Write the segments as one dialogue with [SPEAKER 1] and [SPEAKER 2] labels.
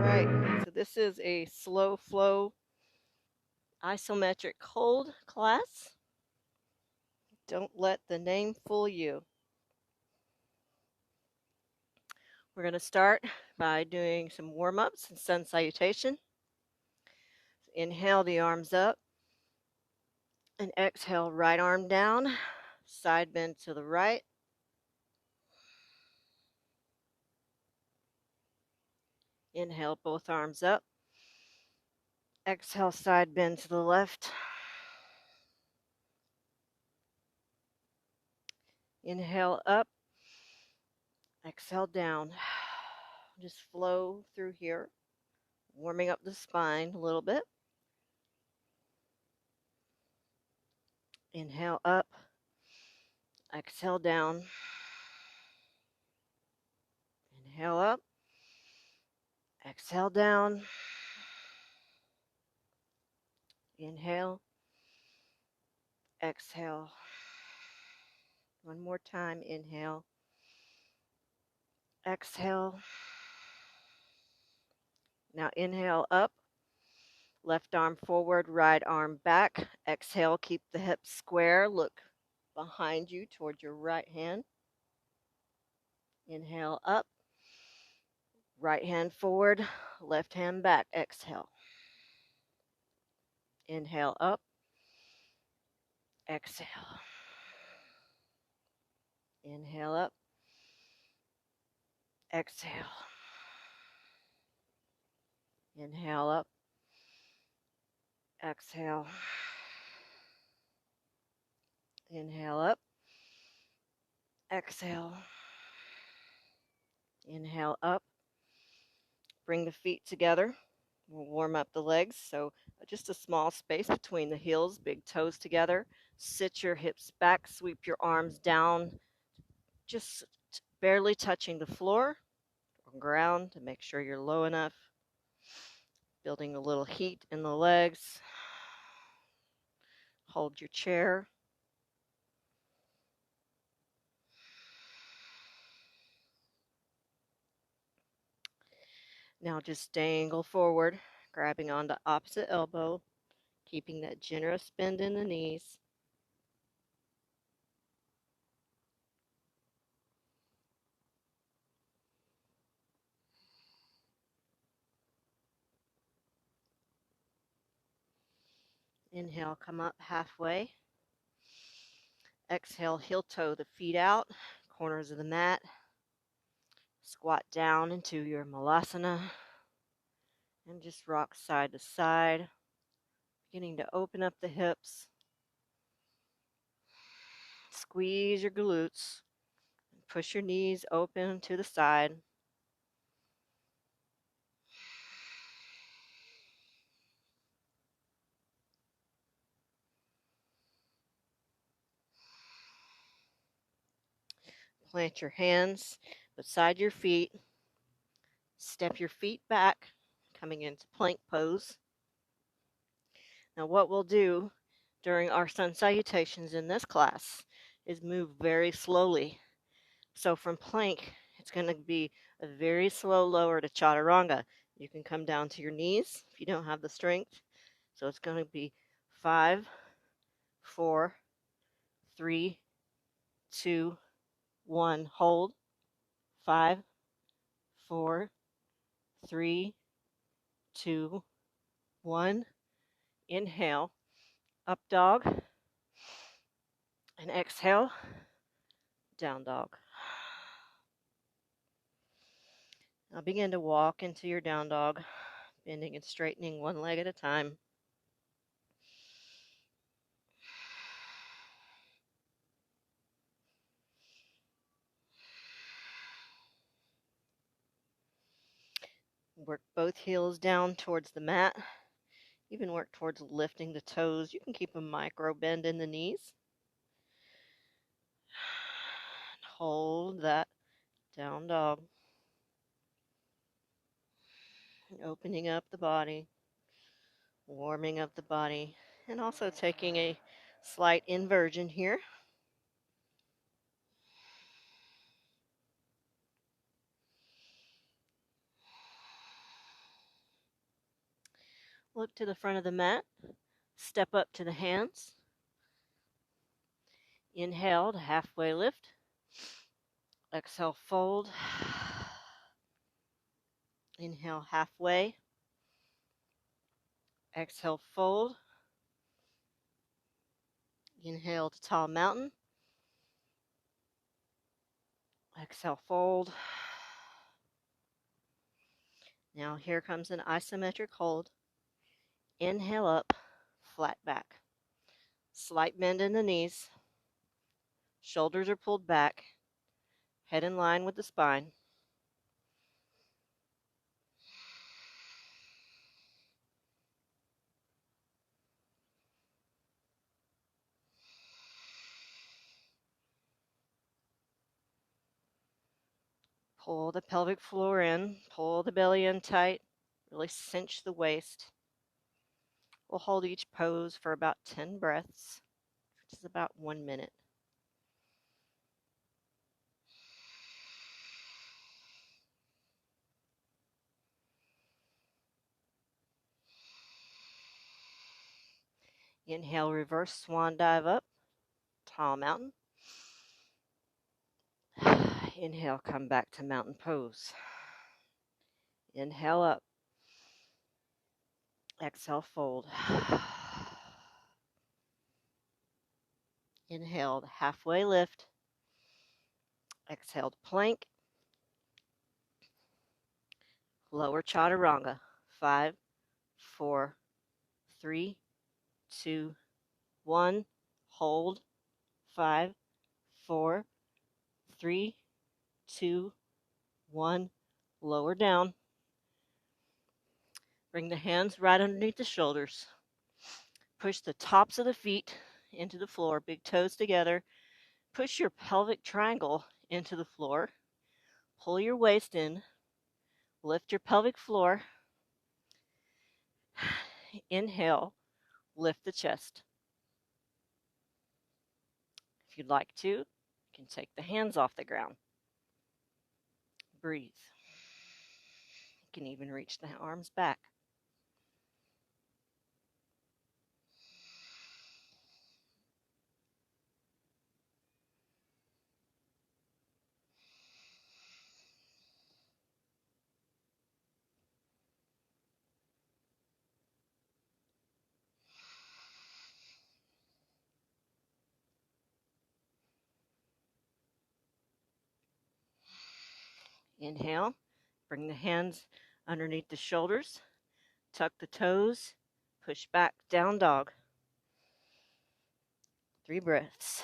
[SPEAKER 1] Alright, so this is a slow flow isometric hold class. Don't let the name fool you. We're going to start by doing some warm-ups and Sun Salutation. Inhale the arms up and exhale right arm down, side bend to the right. Inhale both arms up. Exhale side bend to the left. Inhale up. Exhale down. Just flow through here, warming up the spine a little bit. Inhale up. Exhale down. Inhale up. Exhale down. Inhale. Exhale. One more time. Inhale. Exhale. Now inhale up. Left arm forward, right arm back. Exhale, keep the hips square. Look behind you toward your right hand. Inhale up. Right hand forward, left hand back. Exhale. Inhale up. Exhale. Inhale up. Exhale. Inhale up. Exhale. Inhale up. Exhale. Inhale up. Bring the feet together. We'll warm up the legs. So just a small space between the heels, big toes together. Sit your hips back, sweep your arms down, just barely touching the floor or ground to make sure you're low enough. Building a little heat in the legs. Hold your chair. Now just dangle forward, grabbing onto opposite elbow, keeping that generous bend in the knees. Inhale, come up halfway. Exhale, heel toe the feet out, corners of the mat. Squat down into your Malasana and just rock side to side, beginning to open up the hips. Squeeze your glutes. Push your knees open to the side. Plant your hands beside your feet. Step your feet back, coming into plank pose. Now what we'll do during our sun salutations in this class is move very slowly. So from plank, it's going to be a very slow lower to chaturanga. You can come down to your knees if you don't have the strength. So it's going to be 5, 4, 3, 2, 1. Hold. 5, 4, 3, 2, 1. Inhale. Up dog. And exhale. Down dog. Now begin to walk into your down dog, bending and straightening one leg at a time. Work both heels down towards the mat. Even work towards lifting the toes. You can keep a micro bend in the knees. Hold that down dog. Opening up the body, warming up the body, and also taking a slight inversion here. Look to the front of the mat. Step up to the hands. Inhale to halfway lift. Exhale, fold. Inhale, halfway. Exhale, fold. Inhale to tall mountain. Exhale, fold. Now here comes an isometric hold. Inhale up, flat back. Slight bend in the knees. Shoulders are pulled back. Head in line with the spine. Pull the pelvic floor in. Pull the belly in tight. Really cinch the waist. We'll hold each pose for about 10 breaths, which is about 1 minute. Inhale, reverse swan dive up, tall mountain. Inhale, come back to mountain pose. Inhale up. Exhale, fold. Inhale, halfway lift. Exhaled, plank. Lower chaturanga. 5, 4, 3, 2, 1. Hold. 5, 4, 3, 2, 1. Lower down. Bring the hands right underneath the shoulders. Push the tops of the feet into the floor, big toes together. Push your pelvic triangle into the floor. Pull your waist in. Lift your pelvic floor. Inhale, lift the chest. If you'd like to, you can take the hands off the ground. Breathe. You can even reach the arms back. Inhale, bring the hands underneath the shoulders. Tuck the toes. Push back, down dog. 3 breaths.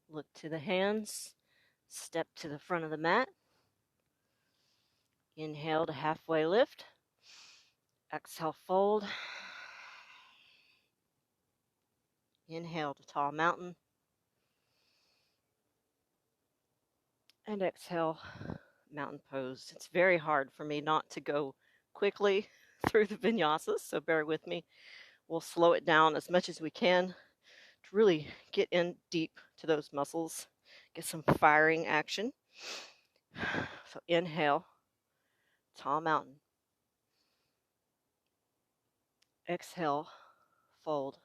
[SPEAKER 1] Look to the hands. Step to the front of the mat. Inhale to halfway lift. Exhale, fold. Inhale to tall mountain. And exhale, mountain pose. It's very hard for me not to go quickly through the vinyasas, so bear with me. We'll slow it down as much as we can to really get in deep to those muscles, get some firing action. So inhale, tall mountain. Exhale, fold.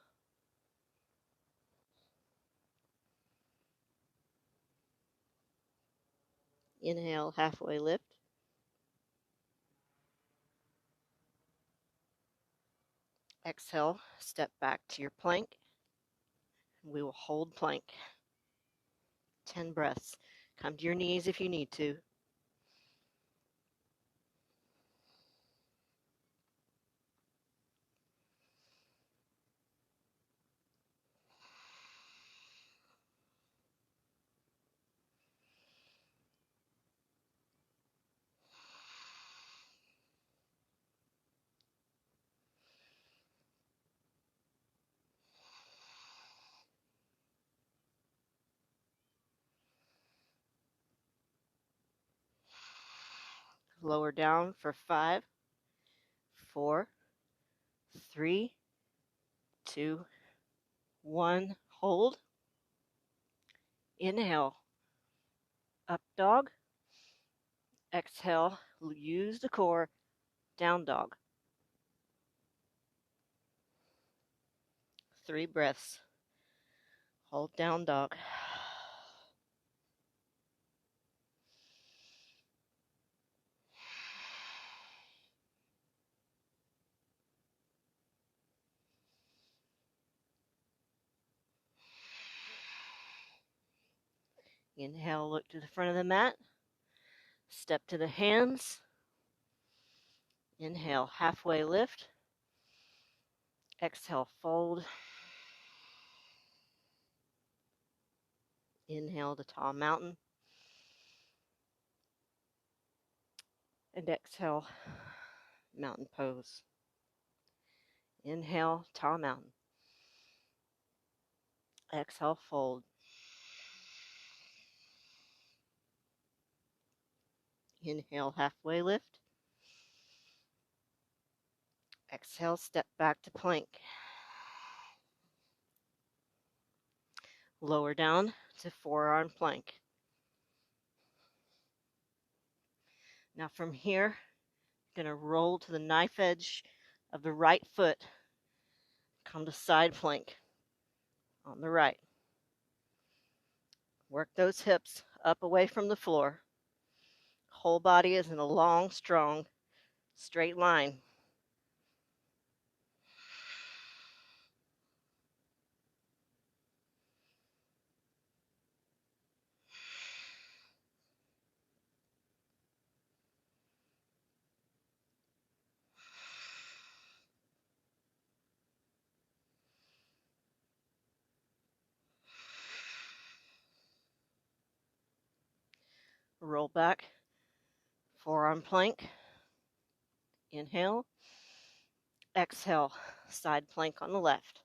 [SPEAKER 1] Inhale, halfway lift. Exhale, step back to your plank. We will hold plank. 10 breaths. Come to your knees if you need to. Lower down for 5, 4, 3, 2, 1, hold. Inhale, up dog. Exhale, use the core, down dog. 3 breaths. Hold down dog. Inhale, look to the front of the mat. Step to the hands. Inhale, halfway lift. Exhale, fold. Inhale to tall mountain. And exhale, mountain pose. Inhale, tall mountain. Exhale, fold. Inhale, halfway lift. Exhale, step back to plank. Lower down to forearm plank. Now from here, you're going to roll to the knife edge of the right foot. Come to side plank on the right. Work those hips up away from the floor. Whole body is in a long, strong, straight line. Roll back, forearm plank. Inhale. Exhale, side plank on the left.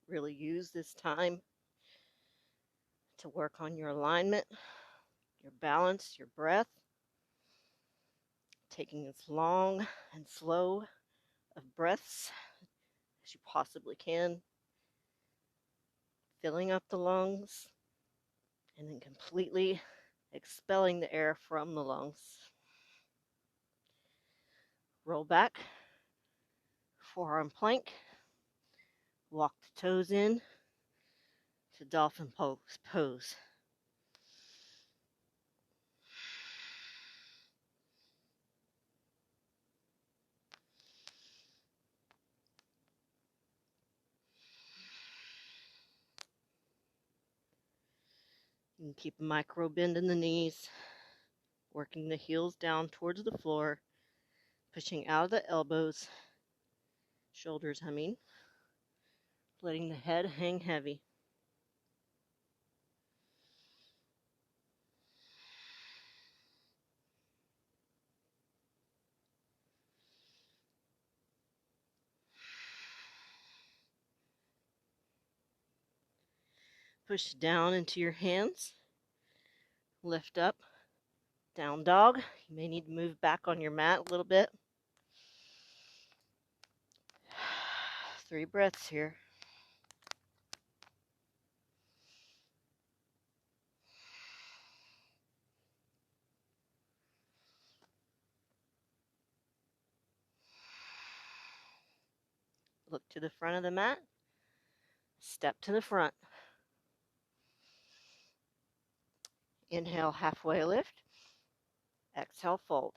[SPEAKER 1] Really use this time to work on your alignment, your balance, your breath, taking as long and slow of breaths as you possibly can, filling up the lungs, and then completely expelling the air from the lungs. Roll back, forearm plank, walk the toes in to dolphin pose. You can keep a micro bend in the knees, working the heels down towards the floor, pushing out of the elbows, shoulders humming, letting the head hang heavy. Push down into your hands, lift up, down dog. You may need to move back on your mat a little bit. 3 breaths here. Look to the front of the mat. Step to the front. Inhale, halfway lift. Exhale, fold.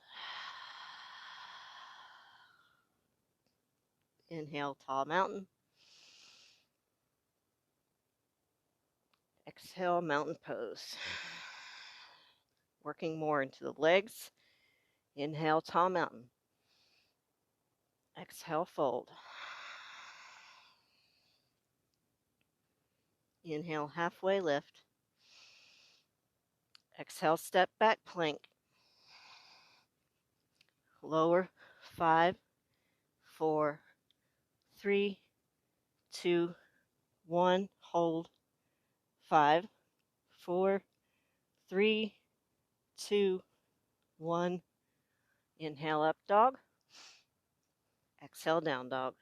[SPEAKER 1] Inhale, tall mountain. Exhale, mountain pose. Working more into the legs. Inhale, tall mountain. Exhale, fold. Inhale, halfway lift. Exhale, step back plank. Lower, 5, 4, 3, 2, 1. Hold. 5, 4, 3, 2, 1. Inhale up dog. Exhale down dog.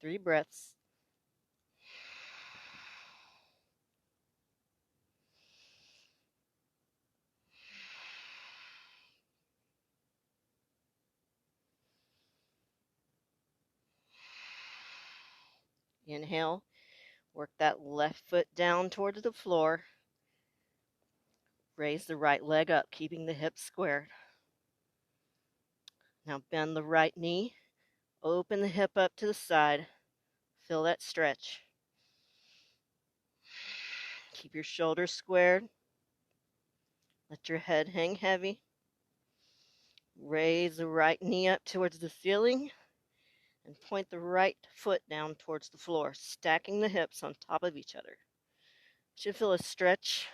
[SPEAKER 1] 3 breaths. Inhale. Work that left foot down towards the floor. Raise the right leg up, keeping the hips squared. Now bend the right knee. Open the hip up to the side. Feel that stretch. Keep your shoulders squared. Let your head hang heavy. Raise the right knee up towards the ceiling and point the right foot down towards the floor, stacking the hips on top of each other. Should feel a stretch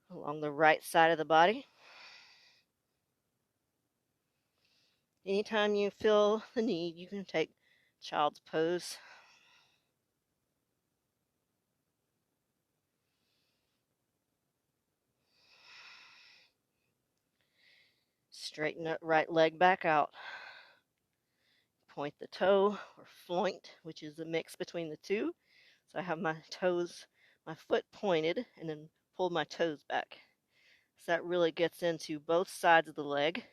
[SPEAKER 1] along the right side of the body. Anytime you feel the need, you can take child's pose. Straighten that right leg back out. Point the toe or floint, which is a mix between the two. So I have my toes, my foot pointed, and then pull my toes back. So that really gets into both sides of the leg.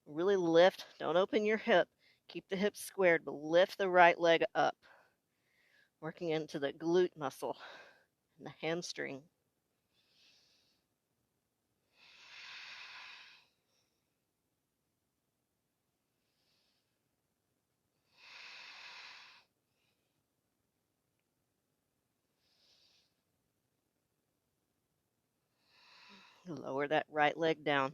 [SPEAKER 1] Really lift. Don't open your hip. Keep the hips squared, but lift the right leg up. Working into the glute muscle and the hamstring. Lower that right leg down.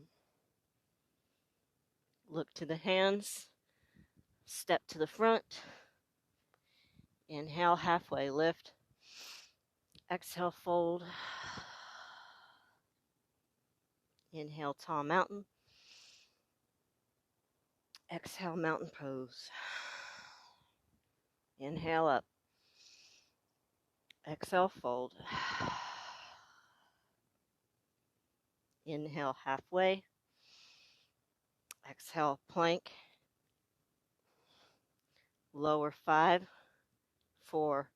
[SPEAKER 1] Look to the hands. Step to the front. Inhale, halfway lift. Exhale, fold. Inhale, tall mountain. Exhale, mountain pose. Inhale up. Exhale, fold. Inhale, halfway. Exhale, plank. Lower 5, 4,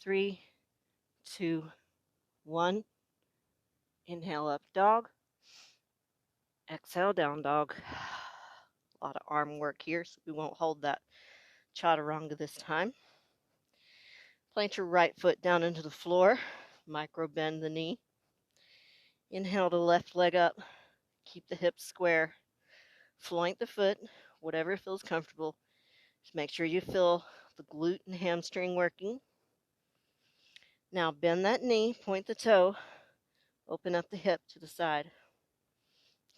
[SPEAKER 1] 3, 2, 1. Inhale up dog. Exhale down dog. A lot of arm work here, so we won't hold that chaturanga this time. Plant your right foot down into the floor. Micro bend the knee. Inhale the left leg up. Keep the hips square. Floint the foot, whatever feels comfortable. Just make sure you feel the glute and hamstring working. Now bend that knee, point the toe, open up the hip to the side.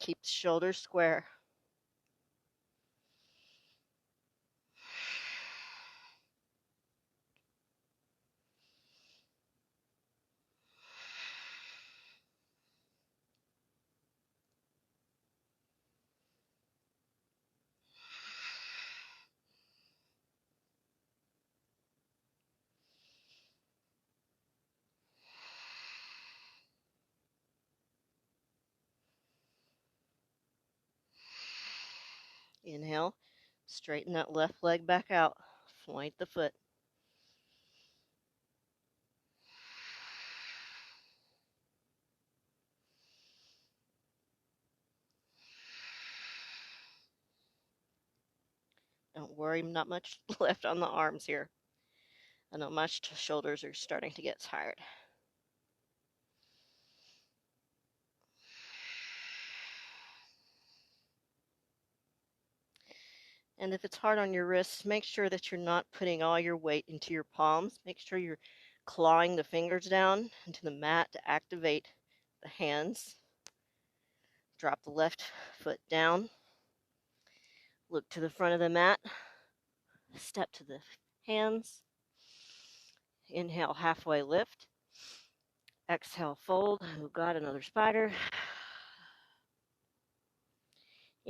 [SPEAKER 1] Keep the shoulders square. Inhale, straighten that left leg back out. Floint the foot. Don't worry, not much left on the arms here. I know my shoulders are starting to get tired. And if it's hard on your wrists, make sure that you're not putting all your weight into your palms. Make sure you're clawing the fingers down into the mat to activate the hands. Drop the left foot down. Look to the front of the mat. Step to the hands. Inhale, halfway lift. Exhale, fold. Oh God, another spider.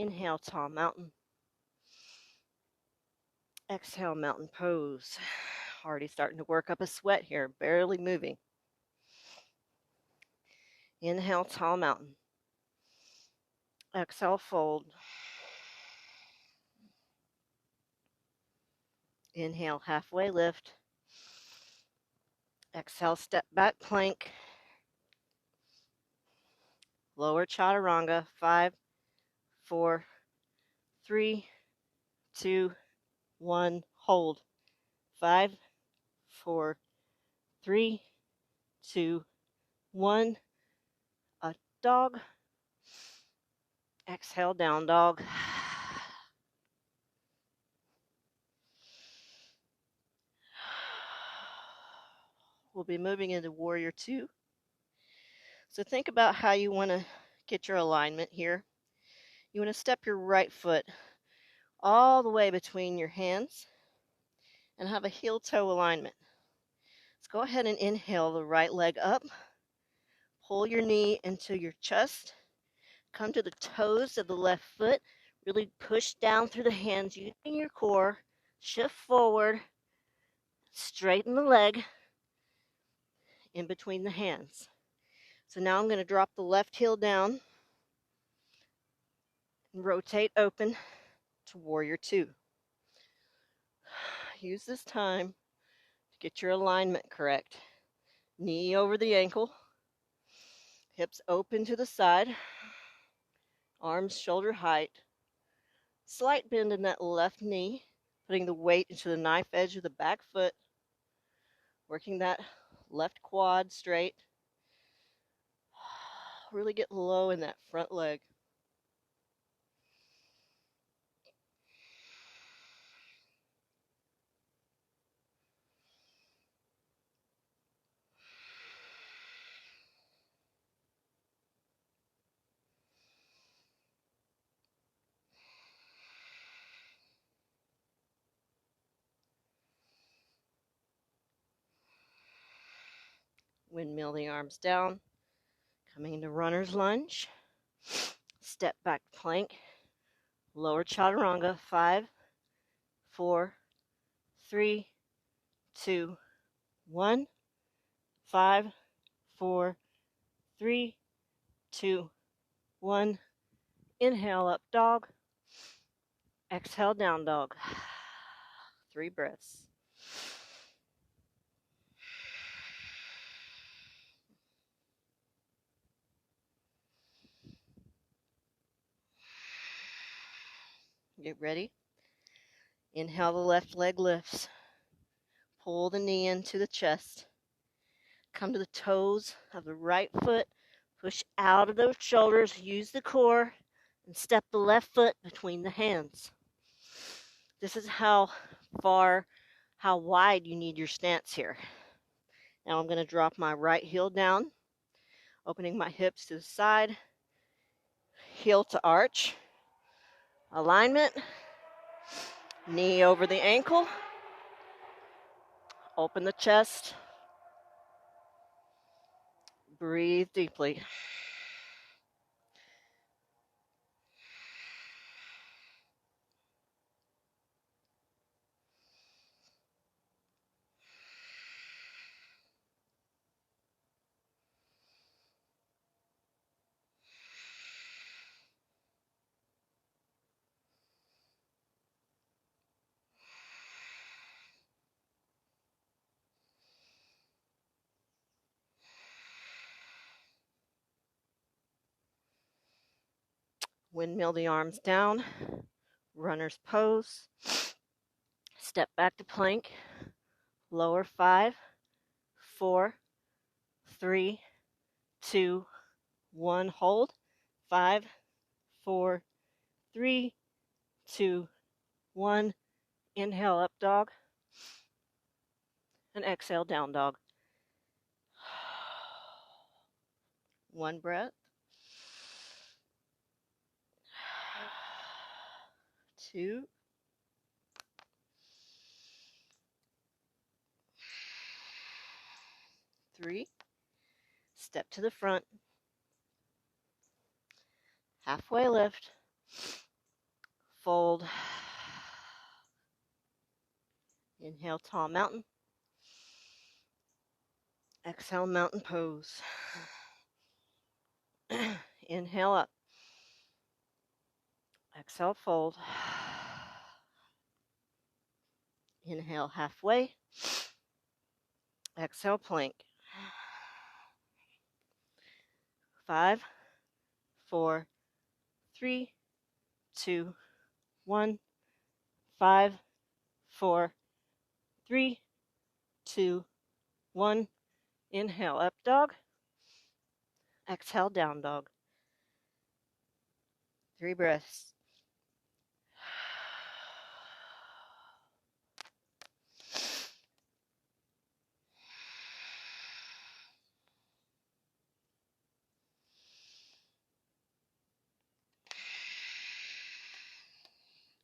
[SPEAKER 1] Inhale, tall mountain. Exhale, mountain pose. Already starting to work up a sweat here, barely moving. Inhale, tall mountain. Exhale, fold. Inhale, halfway lift. Exhale, step back plank. Lower chaturanga. 5, 4, 3, 2, 1. Hold. 5, 4, 3, 2, 1. A dog. Exhale, down dog. We'll be moving into warrior 2. So think about how you want to get your alignment here. You want to step your right foot all the way between your hands and have a heel-toe alignment. Let's go ahead and inhale the right leg up. Pull your knee into your chest. Come to the toes of the left foot. Really push down through the hands using your core. Shift forward. Straighten the leg in between the hands. So now I'm going to drop the left heel down and rotate open to warrior 2. Use this time to get your alignment correct. Knee over the ankle. Hips open to the side. Arms shoulder height. Slight bend in that left knee. Putting the weight into the knife edge of the back foot. Working that left quad straight. Really get low in that front leg. Windmill the arms down. Coming into runner's lunge. Step back plank. Lower chaturanga. 5, 4, 3, 2, 1. 5, 4, 3, 2, 1. Inhale, up dog. Exhale, down dog. 3 breaths. Get ready. Inhale, the left leg lifts. Pull the knee into the chest. Come to the toes of the right foot. Push out of those shoulders. Use the core. And step the left foot between the hands. This is how wide you need your stance here. Now I'm going to drop my right heel down. Opening my hips to the side. Heel to arch. Alignment. Knee over the ankle. Open the chest. Breathe deeply. Windmill the arms down. Runner's pose. Step back to plank. Lower 5, 4, 3, 2, 1. Hold. 5, 4, 3, 2, 1. Inhale, up dog. And exhale, down dog. 1 breath. 2. 3. Step to the front. Halfway lift. fold. Inhale, tall mountain. Exhale, mountain pose. Inhale up. Exhale, fold. Inhale, halfway. Exhale, plank. 5, 4, 3, 2, 1. 5, 4, 3, 2, 1. Inhale, up dog. Exhale, down dog. 3 breaths.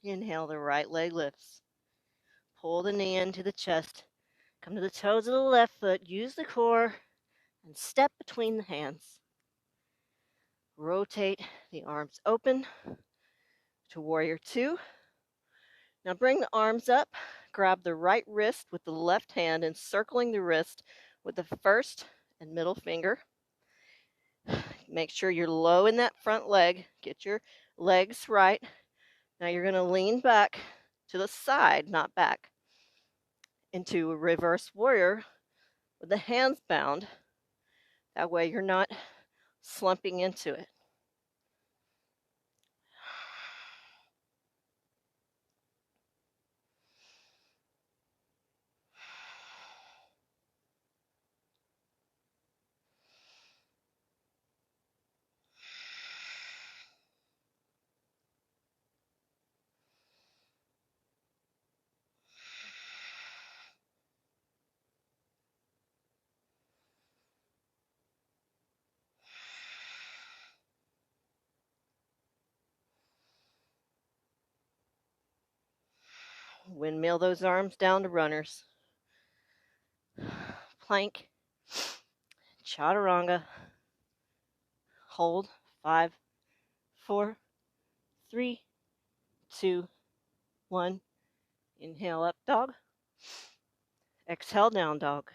[SPEAKER 1] Inhale, the right leg lifts. Pull the knee into the chest. Come to the toes of the left foot. Use the core and step between the hands. Rotate the arms open to warrior 2. Now bring the arms up. Grab the right wrist with the left hand, encircling the wrist with the first and middle finger. Make sure you're low in that front leg. Get your legs right. Now you're going to lean back to the side, not back, into a reverse warrior with the hands bound. That way you're not slumping into it. Windmill those arms down to runners. Plank. Chaturanga. Hold. 5, 4, 3, 2, 1. Inhale, up dog. Exhale, down dog.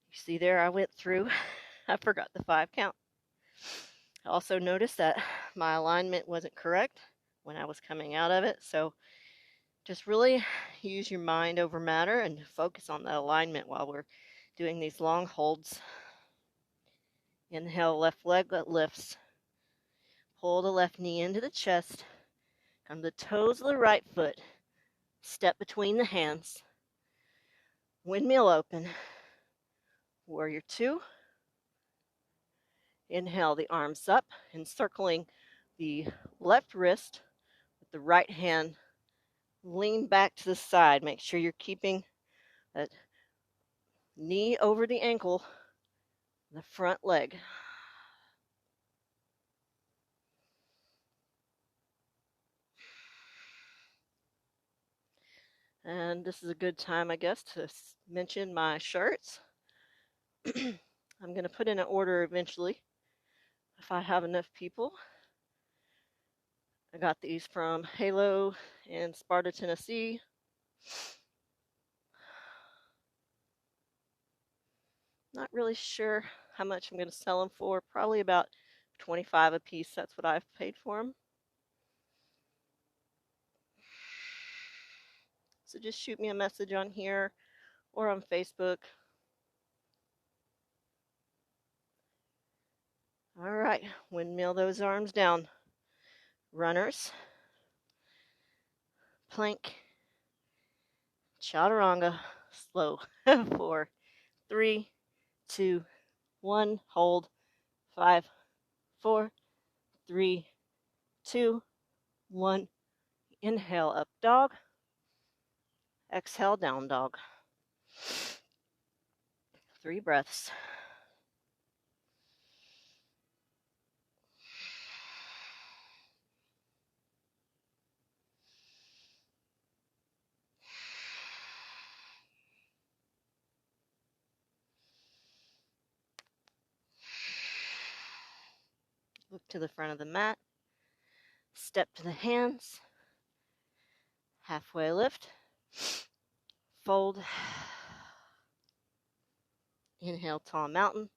[SPEAKER 1] You see there, I went through. I forgot the 5 count. I also noticed that my alignment wasn't correct when I was coming out of it. So just really use your mind over matter and focus on that alignment while we're doing these long holds. Inhale, left leg lifts. Pull the left knee into the chest. Come to the toes of the right foot. Step between the hands. Windmill open. Warrior 2. Inhale, the arms up, encircling the left wrist with the right hand. Lean back to the side. Make sure you're keeping that knee over the ankle, the front leg. And this is a good time, I guess, to mention my shirts. I'm going to put in an order eventually if I have enough people. I got these from Halo in Sparta, Tennessee. Not really sure how much I'm going to sell them for. Probably about $25 a piece. That's what I've paid for them. So just shoot me a message on here or on Facebook. All right, windmill those arms down. Runners. Plank. Chaturanga. Slow. 4, 3, 2, 1. Hold. 5, 4, 3, 2, 1. Inhale, up dog. Exhale, down dog. 3 breaths. Look to the front of the mat. Step to the hands. Halfway lift. Fold. Inhale, tall mountain.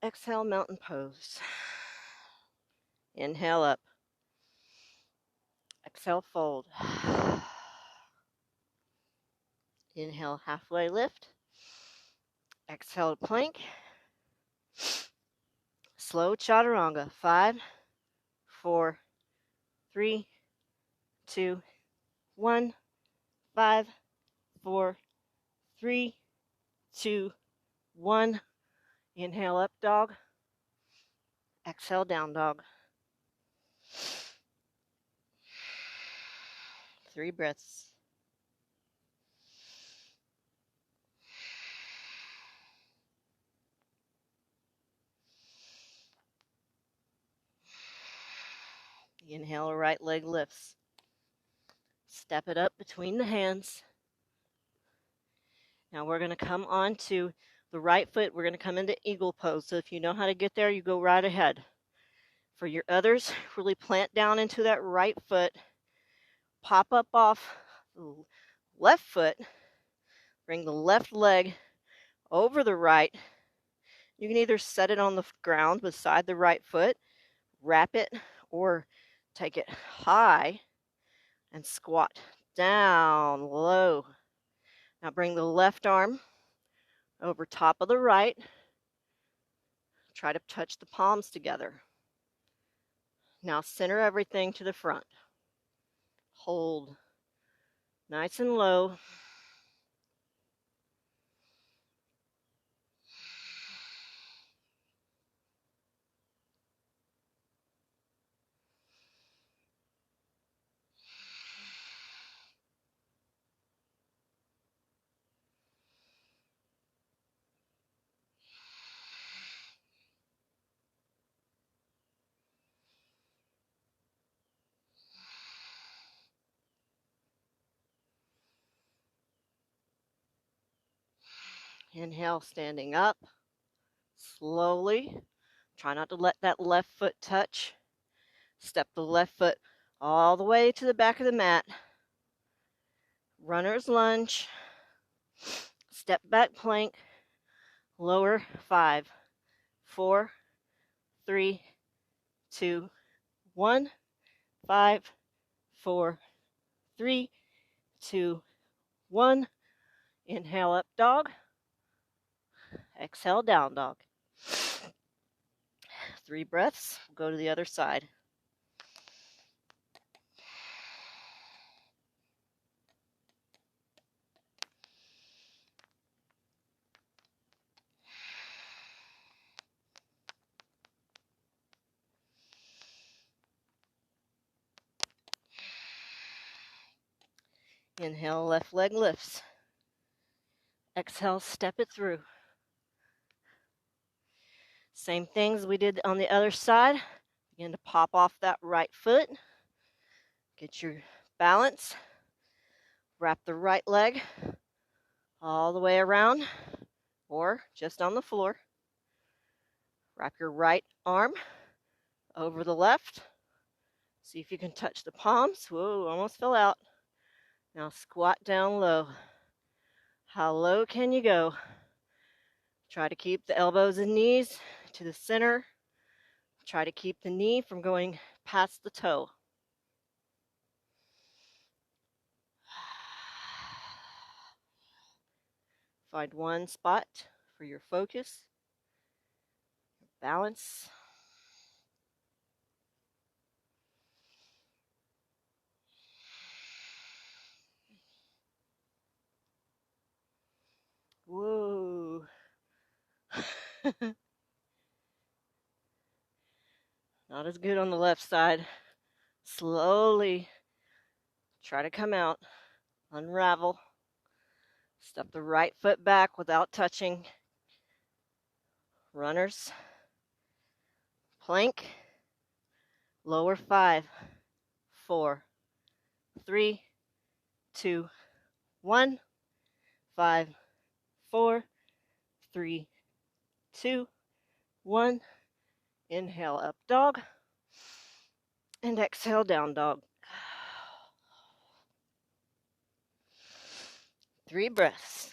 [SPEAKER 1] Exhale, mountain pose. Inhale up. Exhale, fold. Inhale, halfway lift. Exhale, plank. Slow chaturanga. 5, 4, 3, 2, 1. 5, 4, 3, 2, 1. Inhale, up dog. Exhale, down dog. 3 breaths. Inhale, right leg lifts. Step it up between the hands. Now we're going to come on to the right foot. We're going to come into eagle pose. So if you know how to get there, you go right ahead. For your others, really plant down into that right foot. Pop up off the left foot. Bring the left leg over the right. You can either set it on the ground beside the right foot, wrap it, or take it high and squat down low. Now bring the left arm over top of the right. Try to touch the palms together. Now center everything to the front. Hold nice and low. Inhale, standing up. Slowly. Try not to let that left foot touch. Step the left foot all the way to the back of the mat. Runner's lunge. Step back plank. Lower. 5, 4, 3, 2, 1. 5, 4, 3, 2, 1. Inhale, up dog. Exhale, down dog. 3 breaths. Go to the other side. Inhale, left leg lifts. Exhale, step it through. Same things we did on the other side. Begin to pop off that right foot. Get your balance. Wrap the right leg all the way around or just on the floor. Wrap your right arm over the left. See if you can touch the palms. Whoa, almost fell out. Now squat down low. How low can you go? Try to keep the elbows and knees to the center. Try to keep the knee from going past the toe. Find one spot for your focus, balance. Whoa. Not as good on the left side. Slowly try to come out, unravel. Step the right foot back without touching. Runners. Plank. Lower 5, 4, 3, 2, 1. 5, 4, 3, 2, 1. Inhale, up dog. And exhale, down dog. 3 breaths.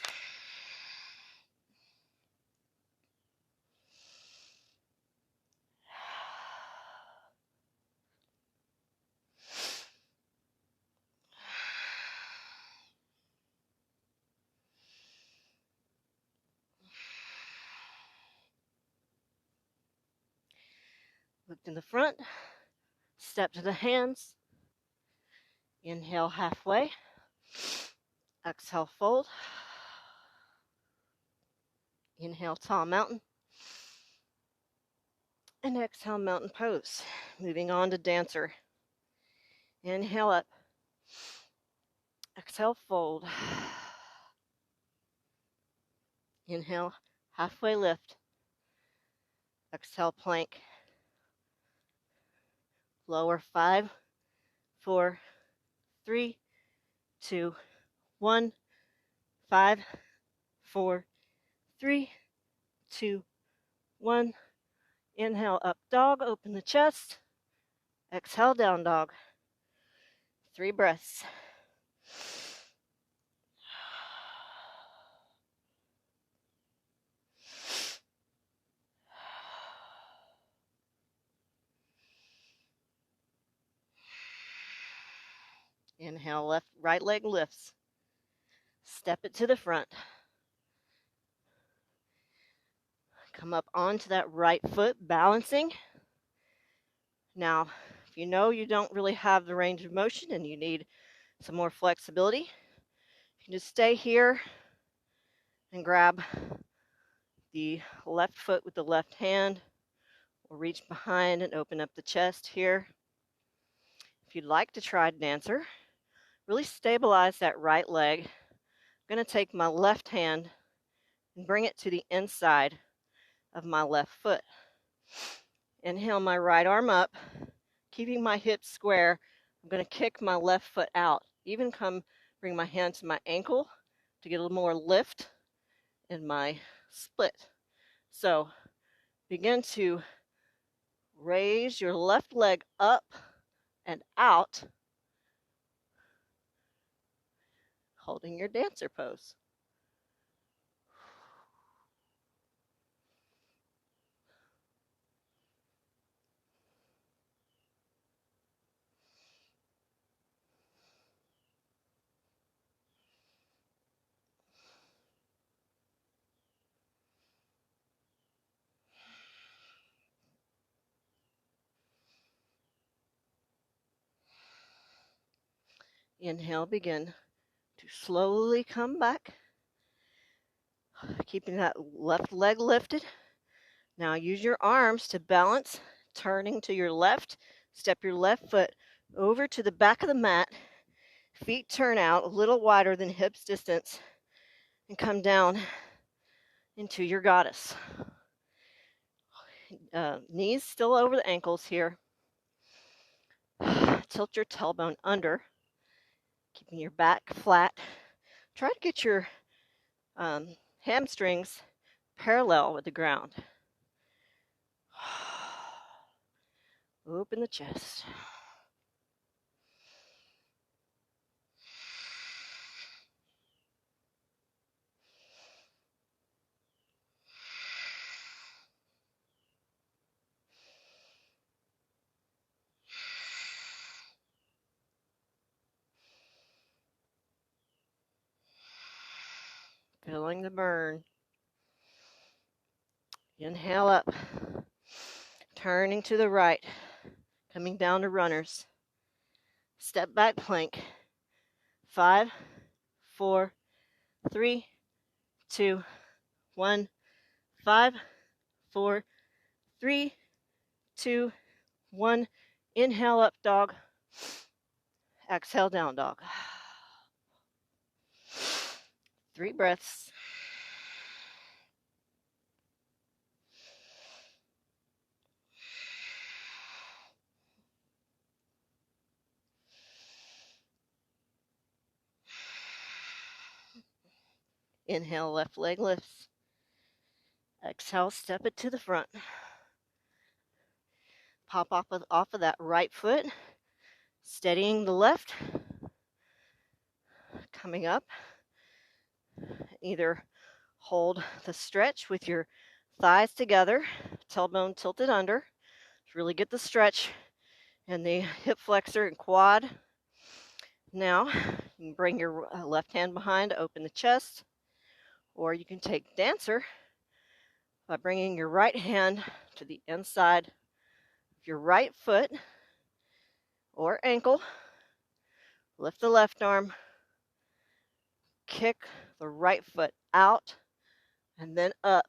[SPEAKER 1] Look to the front. Step to the hands. Inhale halfway. Exhale, fold. Inhale, tall mountain. And exhale, mountain pose. Moving on to dancer. Inhale up. Exhale, fold. Inhale, halfway lift. Exhale, plank. Lower 5, 4, 3, 2, 1. 5, 4, 3, 2, 1. Inhale, up dog. Open the chest. Exhale, down dog. 3 breaths. Inhale, right leg lifts. Step it to the front. Come up onto that right foot, balancing. Now, if you know you don't really have the range of motion and you need some more flexibility, you can just stay here and grab the left foot with the left hand, or reach behind and open up the chest here. If you'd like to try dancer, really stabilize that right leg. I'm going to take my left hand and bring it to the inside of my left foot. Inhale my right arm up, keeping my hips square. I'm going to kick my left foot out. Even bring my hand to my ankle to get a little more lift in my split. So begin to raise your left leg up and out, holding your dancer pose. Inhale, begin to slowly come back, keeping that left leg lifted. Now use your arms to balance, turning to your left. Step your left foot over to the back of the mat. Feet turn out a little wider than hips distance and come down into your goddess. Knees still over the ankles here. Tilt your tailbone under, keeping your back flat. Try to get your hamstrings parallel with the ground. Open the chest. Feeling the burn. Inhale up. Turning to the right. Coming down to runners. Step back plank. 5, 4, 3, 2, 1. 5, 4, 3, 2, 1. Inhale up dog. Exhale down dog. 3 breaths. Inhale, left leg lifts. Exhale, step it to the front. Pop off of that right foot, steadying the left, coming up. Either hold the stretch with your thighs together, tailbone tilted under, to really get the stretch in the hip flexor and quad. Now, you can bring your left hand behind to open the chest, or you can take dancer by bringing your right hand to the inside of your right foot or ankle. Lift the left arm, kick the right foot out, and then up.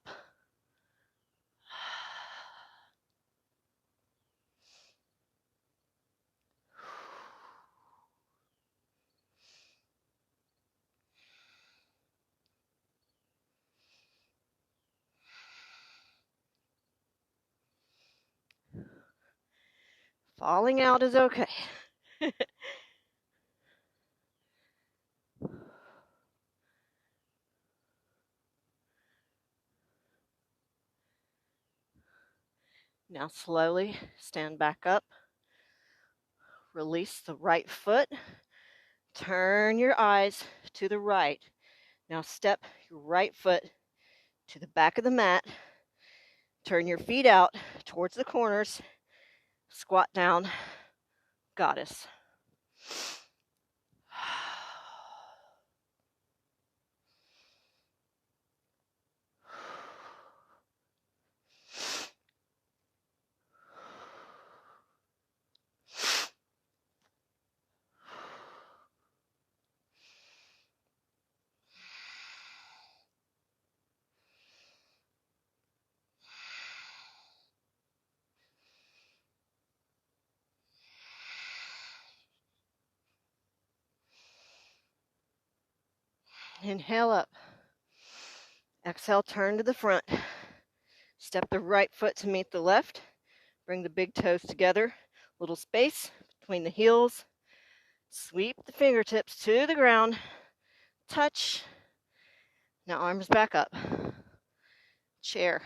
[SPEAKER 1] Falling out is okay. Now slowly stand back up. Release the right foot. Turn your eyes to the right. Now step your right foot to the back of the mat. Turn your feet out towards the corners. Squat down, goddess. Inhale up. Exhale, turn to the front. Step the right foot to meet the left. Bring the big toes together. Little space between the heels. Sweep the fingertips to the ground. Touch. Now arms back up. Chair.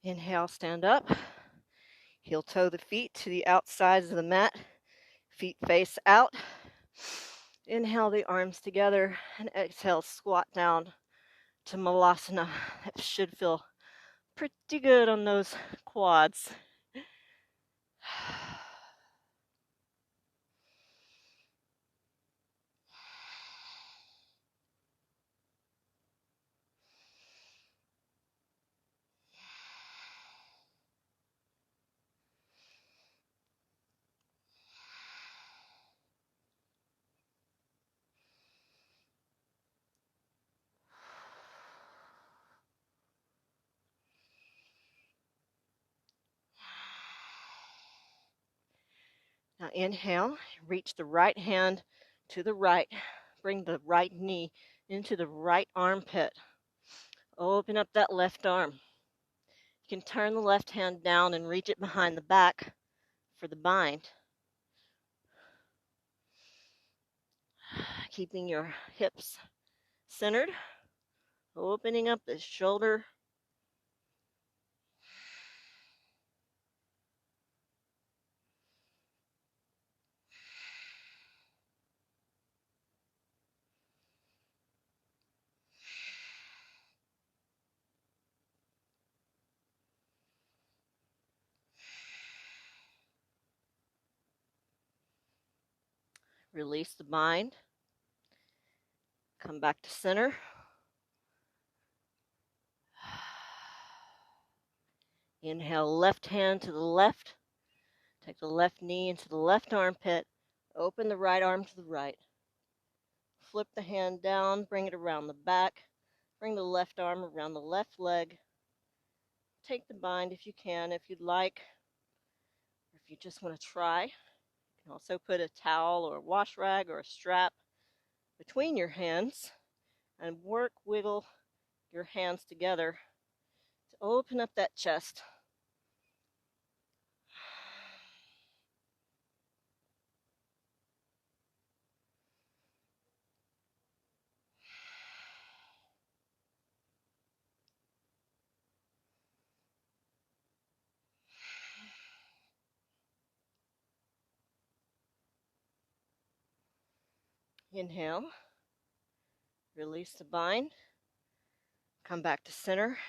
[SPEAKER 1] Inhale, stand up. Heel toe the feet to the outsides of the mat. Feet face out. Inhale the arms together and exhale, squat down to Malasana. That should feel pretty good on those quads. Now inhale, reach the right hand to the right. Bring the right knee into the right armpit. Open up that left arm. You can turn the left hand down and reach it behind the back for the bind. Keeping your hips centered. Opening up the shoulder. Release the bind. Come back to center. Inhale, left hand to the left. Take the left knee into the left armpit. Open the right arm to the right. Flip the hand down, bring it around the back. Bring the left arm around the left leg. Take the bind if you can, if you'd like. Or if you just want to try, you You can also put a towel or a wash rag or a strap between your hands and wiggle your hands together to open up that chest. Inhale, release the bind, come back to center.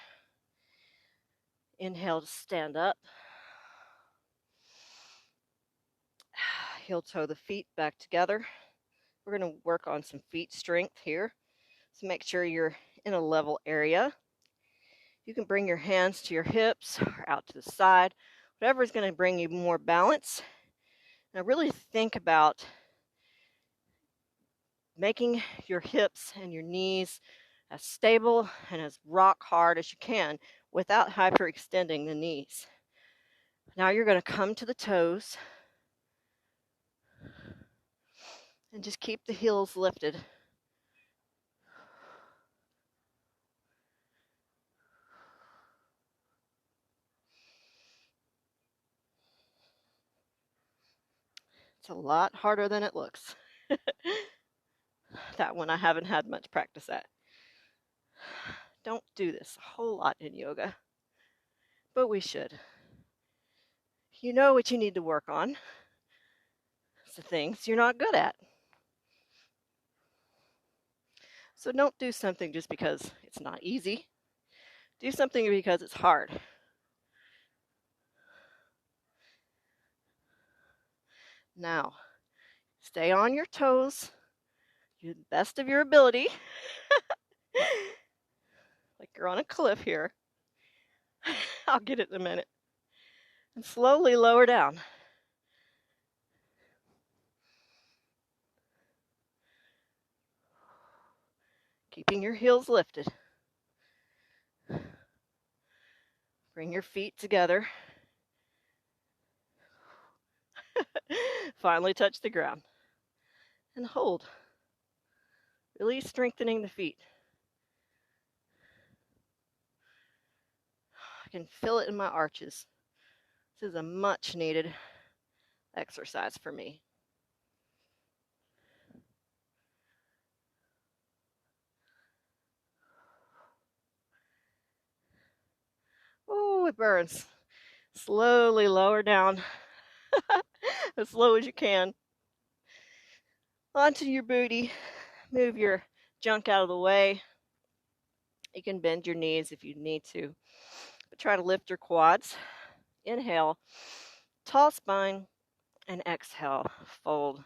[SPEAKER 1] Inhale to stand up. Heel toe the feet back together. We're going to work on some feet strength here. So make sure you're in a level area. You can bring your hands to your hips or out to the side, whatever is going to bring you more balance. Now really think about making your hips and your knees as stable and as rock hard as you can without hyperextending the knees. Now you're going to come to the toes and just keep the heels lifted. It's a lot harder than it looks. That one I haven't had much practice at. Don't do this a whole lot in yoga, but we should. You know what you need to work on. It's the things you're not good at. So don't do something just because it's not easy. Do something because it's hard. Now, stay on your toes, do the best of your ability, like you're on a cliff here. I'll get it in a minute. And slowly lower down. Keeping your heels lifted. Bring your feet together. Finally touch the ground. And hold. Really strengthening the feet. I can feel it in my arches. This is a much needed exercise for me. Oh, it burns. Slowly lower down as slow as you can. Onto your booty. Move your junk out of the way. You can bend your knees if you need to. But try to lift your quads. Inhale, tall spine, and exhale, fold.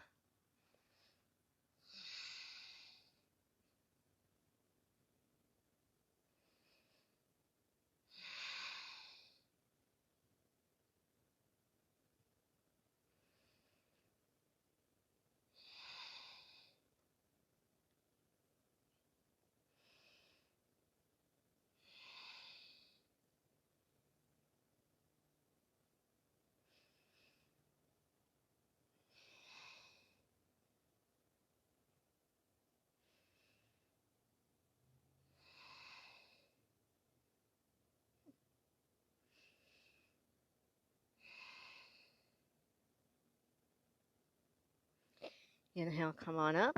[SPEAKER 1] Inhale, come on up.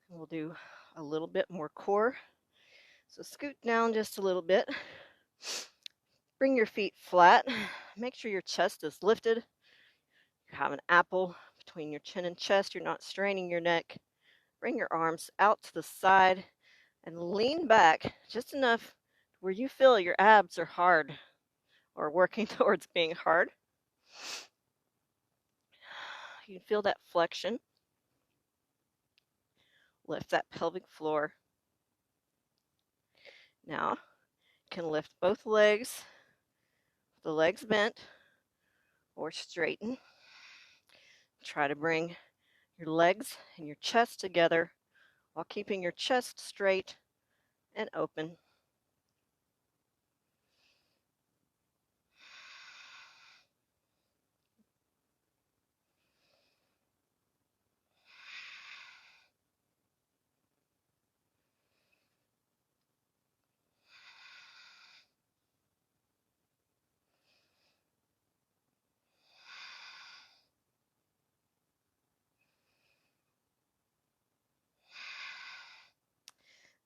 [SPEAKER 1] We'll do a little bit more core. So scoot down just a little bit. Bring your feet flat. Make sure your chest is lifted. You have an apple between your chin and chest. You're not straining your neck. Bring your arms out to the side and lean back just enough where you feel your abs are hard or working towards being hard. You can feel that flexion. Lift that pelvic floor. Now, you can lift both legs, the legs bent or straighten. Try to bring your legs and your chest together while keeping your chest straight and open.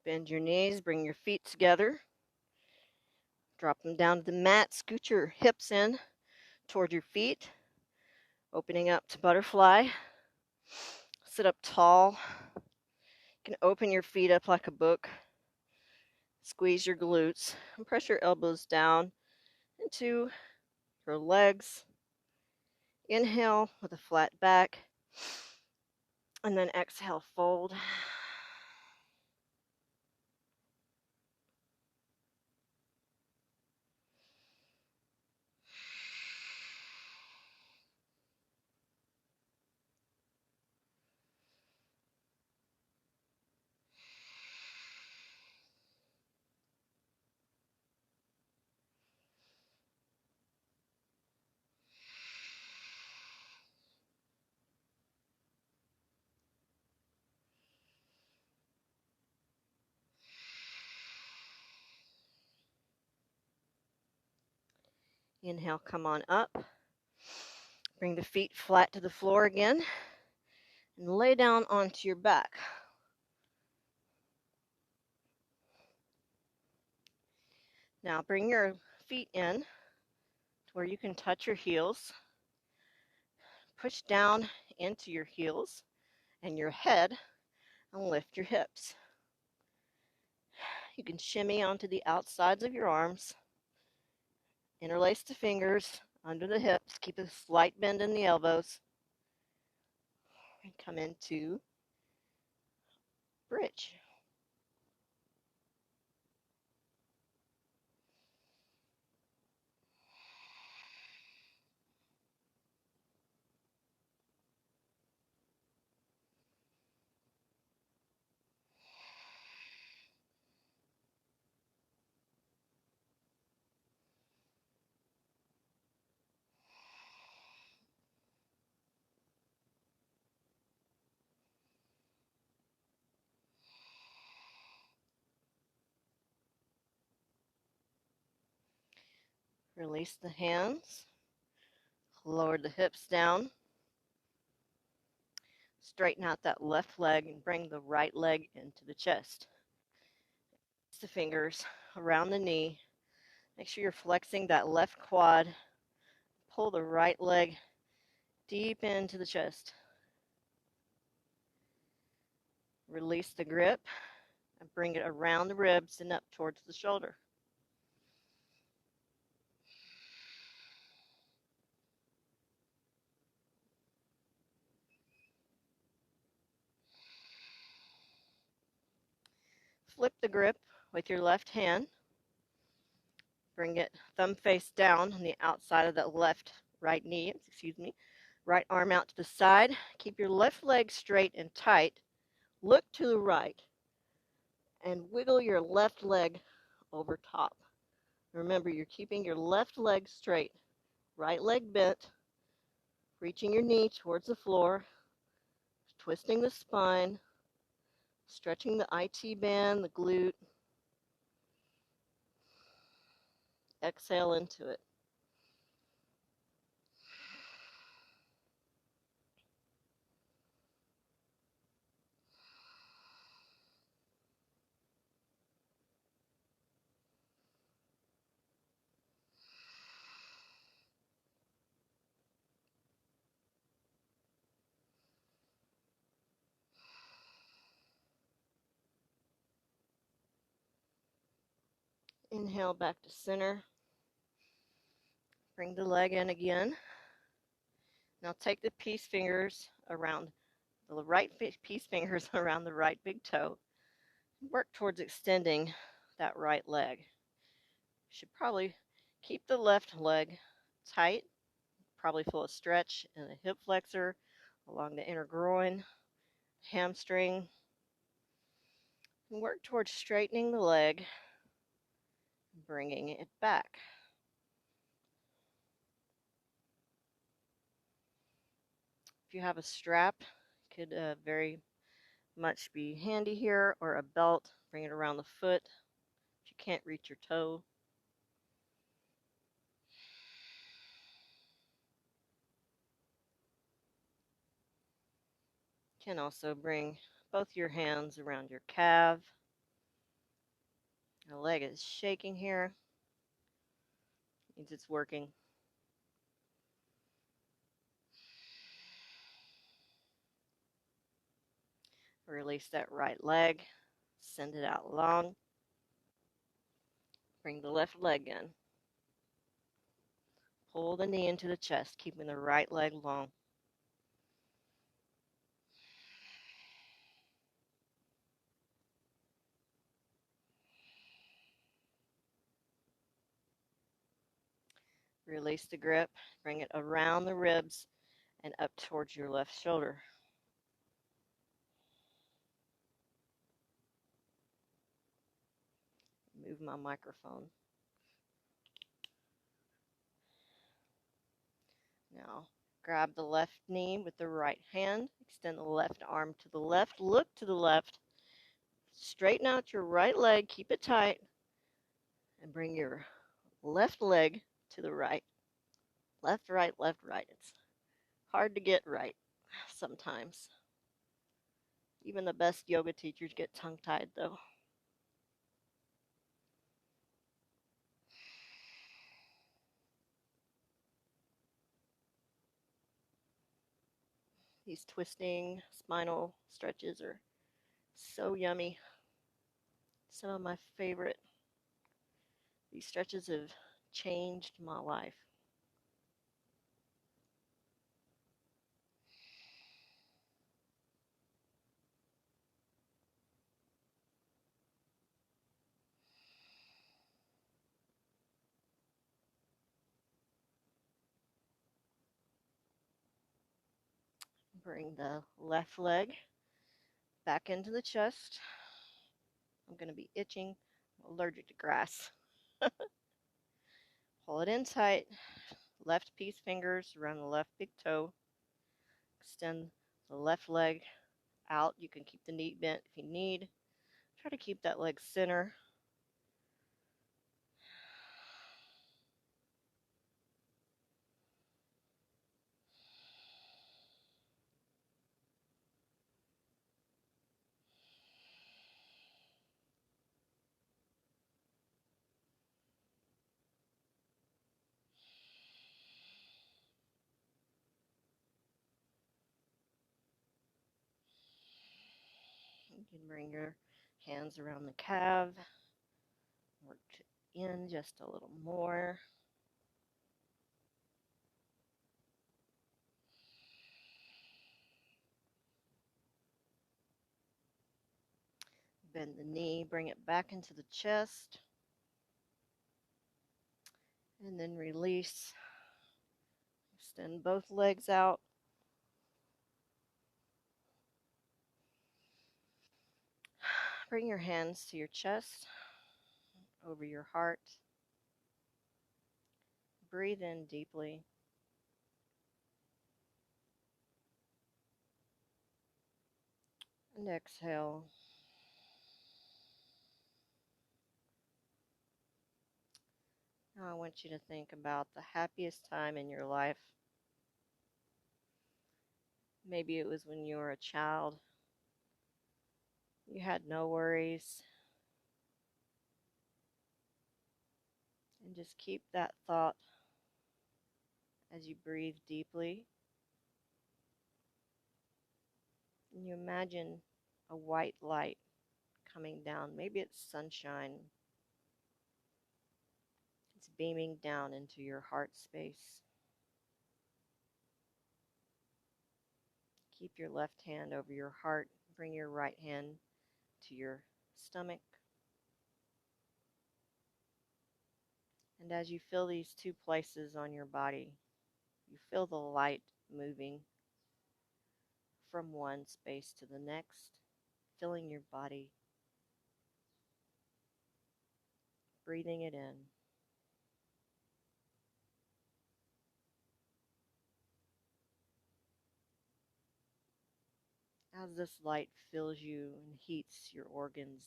[SPEAKER 1] Bend your knees, bring your feet together. Drop them down to the mat. Scoot your hips in toward your feet, opening up to butterfly. Sit up tall. You can open your feet up like a book. Squeeze your glutes and press your elbows down into your legs. Inhale with a flat back, and then exhale, fold. Inhale, come on up. Bring the feet flat to the floor again and lay down onto your back. Now bring your feet in to where you can touch your heels. Push down into your heels and your head and lift your hips. You can shimmy onto the outsides of your arms. Interlace the fingers under the hips. Keep a slight bend in the elbows. And come into bridge. Release the hands. Lower the hips down. Straighten out that left leg and bring the right leg into the chest. Place the fingers around the knee. Make sure you're flexing that left quad. Pull the right leg deep into the chest. Release the grip and bring it around the ribs and up towards the shoulder. Flip the grip with your left hand. Bring it thumb face down on the outside of that right knee, right arm out to the side. Keep your left leg straight and tight. Look to the right and wiggle your left leg over top. Remember, you're keeping your left leg straight, right leg bent, reaching your knee towards the floor, twisting the spine, stretching the IT band, the glute. Exhale into it. Inhale back to center. Bring the leg in again. Now take the peace fingers around the right peace fingers around the right big toe. Work towards extending that right leg. You should probably keep the left leg tight. Probably feel a stretch in the hip flexor along the inner groin, hamstring. And work towards straightening the leg, bringing it back. If you have a strap, it could very much be handy here, or a belt. Bring it around the foot if you can't reach your toe. You can also bring both your hands around your calf, My leg is shaking here. Means it's working. Release that right leg. Send it out long. Bring the left leg in. Pull the knee into the chest, keeping the right leg long. Release the grip. Bring it around the ribs and up towards your left shoulder. Move my microphone. Now, grab the left knee with the right hand. Extend the left arm to the left. Look to the left. Straighten out your right leg. Keep it tight. And bring your left leg to the right. Left, right, left, right. It's hard to get right sometimes. Even the best yoga teachers get tongue-tied, though. These twisting spinal stretches are so yummy. Some of my favorite. These stretches have changed my life. Bring the left leg back into the chest. I'm going to be itching. I'm allergic to grass. Pull it in tight. Left piece fingers around the left big toe. Extend the left leg out. You can keep the knee bent if you need. Try to keep that leg center. You can bring your hands around the calf. Work in just a little more. Bend the knee, bring it back into the chest. And then release. Extend both legs out. Bring your hands to your chest, over your heart. Breathe in deeply. And exhale. Now I want you to think about the happiest time in your life. Maybe it was when you were a child. You had no worries. And just keep that thought as you breathe deeply. And you imagine a white light coming down. Maybe it's sunshine. It's beaming down into your heart space. Keep your left hand over your heart. Bring your right hand to your stomach. And as you feel these two places on your body, you feel the light moving from one space to the next, filling your body, breathing it in. As this light fills you and heats your organs,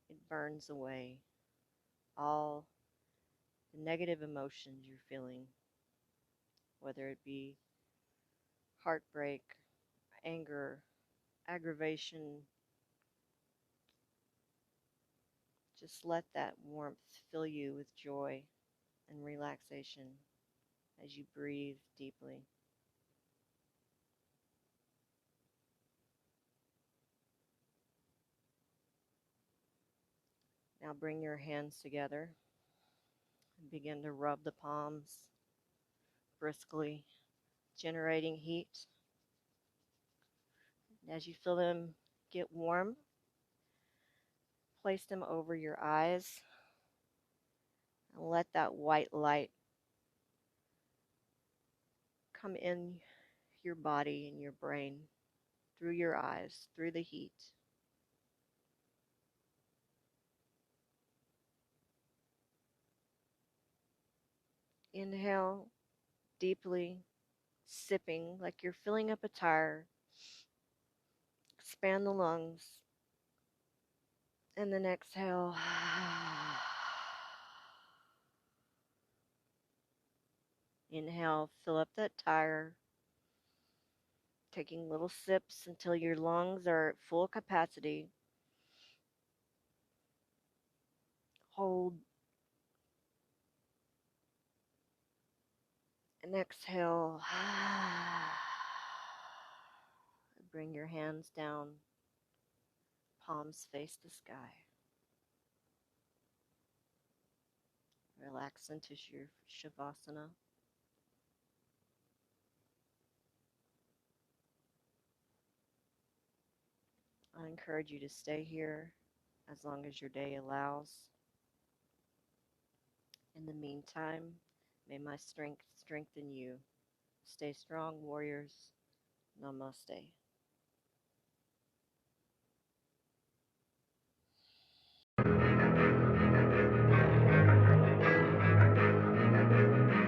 [SPEAKER 1] it burns away all the negative emotions you're feeling, whether it be heartbreak, anger, aggravation, Just let that warmth fill you with joy and relaxation as you breathe deeply. Now bring your hands together and begin to rub the palms briskly, generating heat. And as you feel them get warm, place them over your eyes and let that white light come in your body and your brain through your eyes, through the heat. Inhale deeply, sipping like you're filling up a tire. Expand the lungs. And then exhale. Inhale, fill up that tire, taking little sips until your lungs are at full capacity. Hold. And exhale. Bring your hands down. Palms face the sky. Relax into your Shavasana. I encourage you to stay here as long as your day allows. In the meantime, may my strength strengthen you. Stay strong, warriors. Namaste.